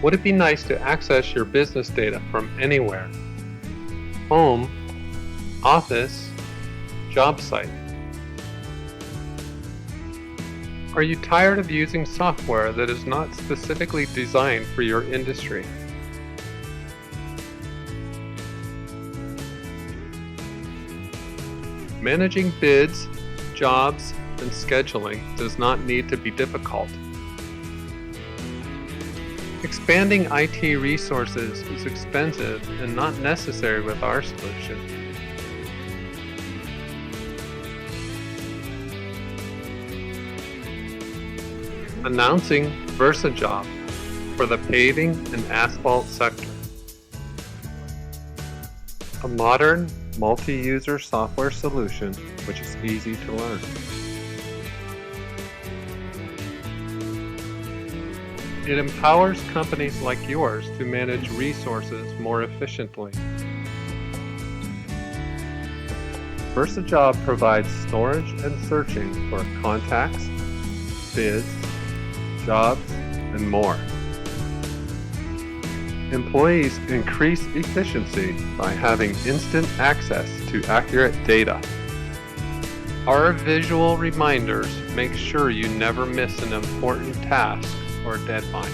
Would it be nice to access your business data from anywhere? Home, office, job site. Are you tired of using software that is not specifically designed for your industry? Managing bids, jobs, and scheduling does not need to be difficult. Expanding IT resources is expensive and not necessary with our solution. Announcing VersaJob for the paving and asphalt sector. A modern, multi-user software solution which is easy to learn. It empowers companies like yours to manage resources more efficiently. VersaJob provides storage and searching for contacts, bids, jobs, and more. Employees increase efficiency by having instant access to accurate data. Our visual reminders make sure you never miss an important task or deadline.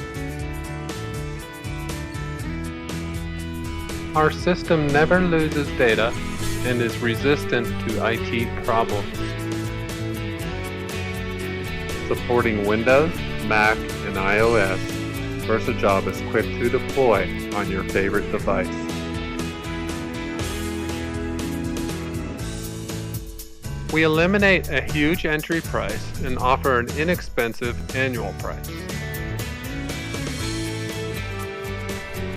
Our system never loses data and is resistant to IT problems. Supporting Windows, Mac, and iOS, VersaJob is quick to deploy on your favorite device. We eliminate a huge entry price and offer an inexpensive annual price.